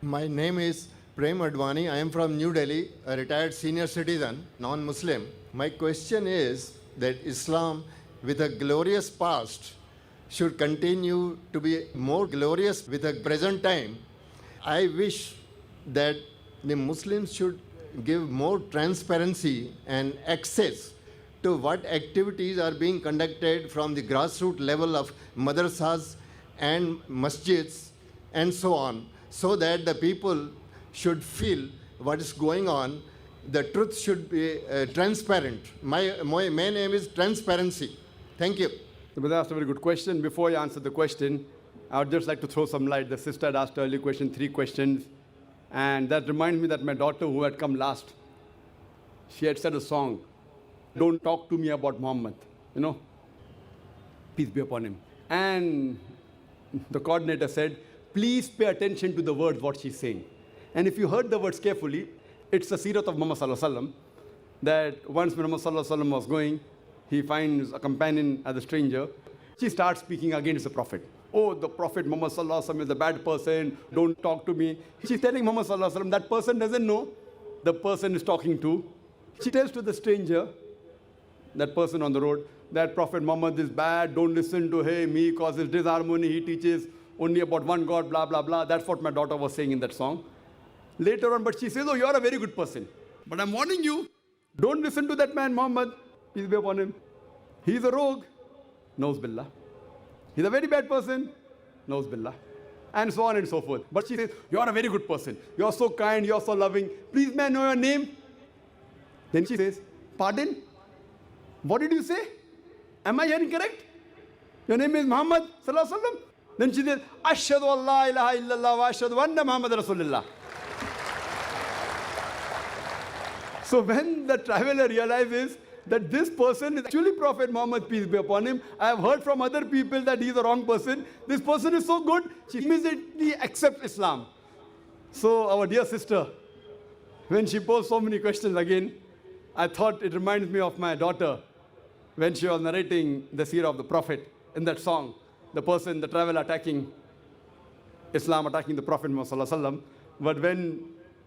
My name is Prem Advani. I am from New Delhi, a retired senior citizen, non-Muslim. My question is that Islam, with a glorious past, should continue to be more glorious with the present time. I wish that the Muslims should give more transparency and access to what activities are being conducted from the grassroots level of madrasas and masjids and so on, so that the people should feel what is going on. The truth should be transparent. My main aim is transparency. Thank you. The brother asked a very good question. Before you answer the question, I would just like to throw some light. The sister had asked earlier question, 3 questions. And that reminds me that my daughter, who had come last, she had said a song, "Don't talk to me about Muhammad," peace be upon him. And the coordinator said, please pay attention to the words, what she's saying. And if you heard the words carefully, it's the seerat of Muhammad Sallallahu Alaihi Wasallam, that once when Muhammad Sallallahu Alaihi Wasallam was going, he finds a companion as a stranger. She starts speaking against the Prophet. Oh, the Prophet Muhammad Sallallahu Alaihi Wasallam is a bad person, don't talk to me. She's telling Muhammad Sallallahu Alaihi Wasallam, that person doesn't know the person is talking to. She tells to the stranger, that person on the road, that Prophet Muhammad is bad, don't listen to him, he causes disharmony, he teaches only about one God, blah, blah, blah. That's what my daughter was saying in that song. Later on, but she says, oh, you're a very good person. But I'm warning you, don't listen to that man Muhammad, peace be upon him. He's a rogue, Nauz Billah. He's a very bad person, Nauz Billah. And so on and so forth. But she says, you're a very good person. You're so kind, you're so loving. Please, may I know your name? Then she says, pardon? What did you say? Am I hearing correct? Your name is Muhammad Sallallahu Alaihi Wasallam? Then she says, Ashhadu an la ilaha illallah wa ashhadu anna Muhammad Rasulullah. So when the traveler realizes that this person is actually Prophet Muhammad, peace be upon him, I have heard from other people that he's the wrong person. This person is so good, she immediately accepts Islam. So our dear sister, when she posed so many questions again, I thought it reminds me of my daughter when she was narrating the seerah of the Prophet in that song. The person, the traveler attacking Islam, attacking the Prophet Muhammad Sallallahu Alaihi Wasallam. But when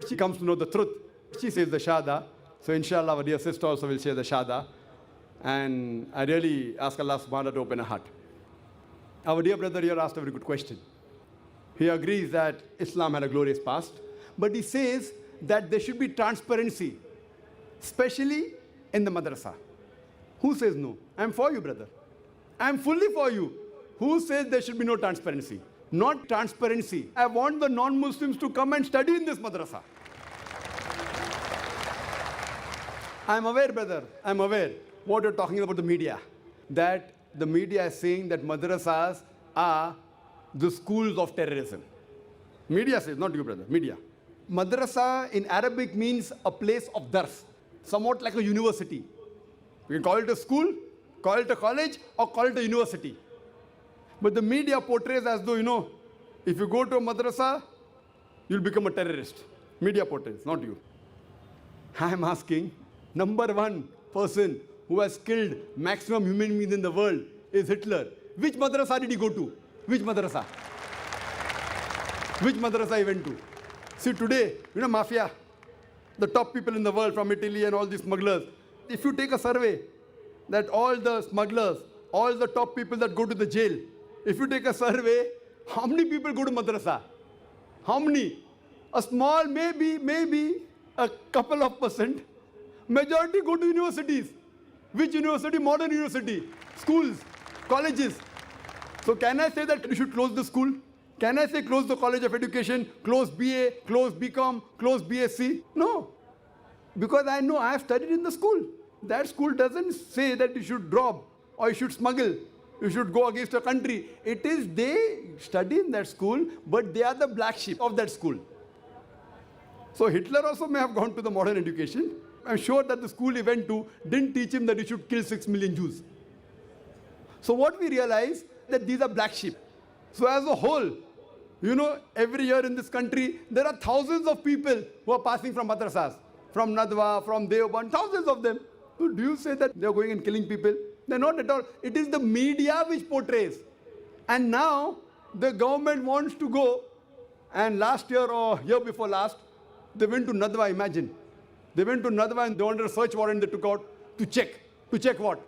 she comes to know the truth, she says the Shahada. So inshallah, our dear sister also will share the Shahada. And I really ask Allah subhanahu wa ta'ala to open her heart. Our dear brother here asked a very good question. He agrees that Islam had a glorious past, but he says that there should be transparency, especially in the madrasa. Who says no? I'm for you, brother. I'm fully for you. Who says there should be no transparency? Not transparency. I want the non-Muslims to come and study in this madrasa. I'm aware, brother, I'm aware what you're talking about the media. That the media is saying that madrasas are the schools of terrorism. Media says, not you, brother, media. Madrasa in Arabic means a place of dars, somewhat like a university. You can call it a school, call it a college, or call it a university. But the media portrays as though, if you go to a madrasa, you'll become a terrorist. Media portrays, not you. I am asking, number one person who has killed maximum human beings in the world is Hitler. Which madrasa did he go to? Which madrasa? Which madrasa he went to? See, today, mafia, the top people in the world from Italy and all these smugglers, if you take a survey that all the smugglers, all the top people that go to the jail, if you take a survey, how many people go to madrasa? How many? A small, maybe a couple of %. Majority go to universities. Which university? Modern university. Schools, colleges. So can I say that you should close the school? Can I say close the College of Education, close BA, close BCom, close BSc? No. Because I know I have studied in the school. That school doesn't say that you should rob or you should smuggle. You should go against a country. It is they study in that school, but they are the black sheep of that school. So Hitler also may have gone to the modern education. I'm sure that the school he went to didn't teach him that he should kill 6 million Jews. So what we realize, that these are black sheep. So as a whole, every year in this country, there are thousands of people who are passing from madrasas, from Nadwa, from Deoband, thousands of them. So do you say that they're going and killing people? They're not at all. It is the media which portrays. And now the government wants to go And last year or year before last, they went to Nadwa, imagine. They went to Nadwa and they wanted a search warrant they took out to check. To check what?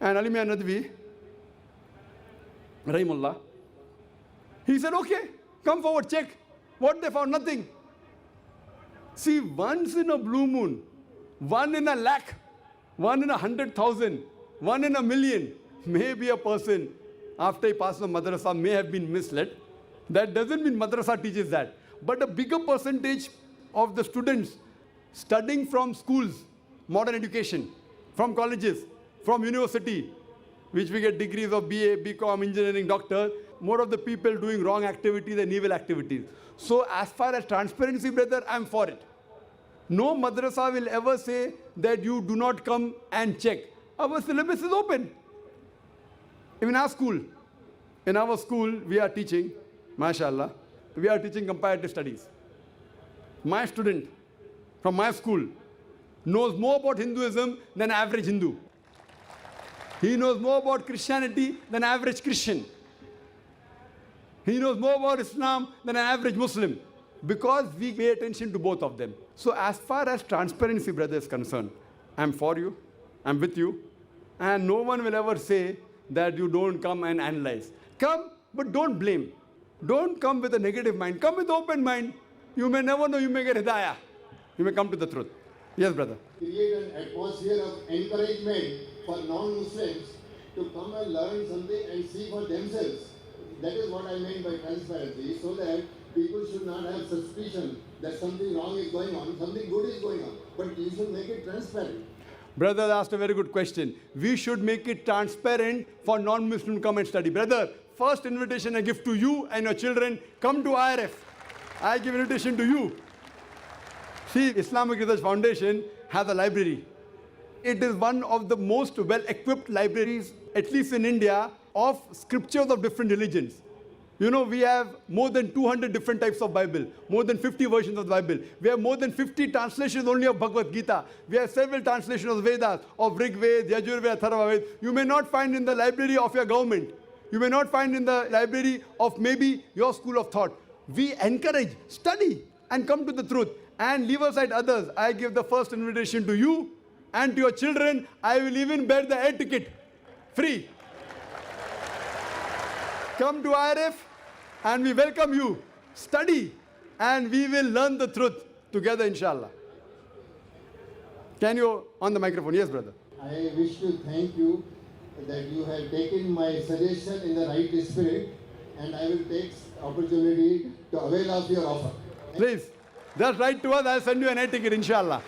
And Ali Mian Nadwi, Rahimullah, he said, okay, come forward, check. What they found? Nothing. See, once in a blue moon, one in a lakh, one in 100,000, one in a million, maybe a person, after he passes the madrasa, may have been misled. That doesn't mean madrasa teaches that. But a bigger percentage of the students studying from schools, modern education, from colleges, from university, which we get degrees of BA, BCom, engineering, doctor, more of the people doing wrong activities and evil activities. So as far as transparency, brother, I'm for it. No madrasa will ever say that you do not come and check. Our syllabus is open. Even our school. In our school, we are teaching, mashallah, we are teaching comparative studies. My student from my school knows more about Hinduism than average Hindu. He knows more about Christianity than average Christian. He knows more about Islam than an average Muslim, because we pay attention to both of them. So as far as transparency, brother, is concerned, I'm for you, I'm with you, and no one will ever say that you don't come and analyze. Come, but don't blame. Don't come with a negative mind. Come with open mind. You may never know, you may get hidayah. You may come to the truth. Yes, brother. Create an atmosphere of encouragement for non-Muslims to come and learn something and see for themselves. That is what I meant by transparency, so that people should not have suspicion that something wrong is going on, something good is going on. But you should make it transparent. Brother asked a very good question. We should make it transparent for non-Muslim to come and study. Brother, first invitation I give to you and your children, come to IRF. I give invitation to you. See, Islamic Research Foundation has a library. It is one of the most well-equipped libraries, at least in India, of scriptures of different religions. You know, we have more than 200 different types of Bible, more than 50 versions of the Bible. We have more than 50 translations only of Bhagavad Gita. We have several translations of Vedas, of Rig Veda, Yajur Veda, Atharva Veda. You may not find in the library of your government. You may not find in the library of maybe your school of thought. We encourage, study, and come to the truth. And leave aside others. I give the first invitation to you and to your children. I will even bear the air ticket, free. Come to IRF and we welcome you. Study and we will learn the truth together, inshallah. Can you, on the microphone? Yes, brother. I wish to thank you that you have taken my suggestion in the right spirit, and I will take opportunity to avail of your offer. Please, just write to us. I'll send you an air ticket, inshallah.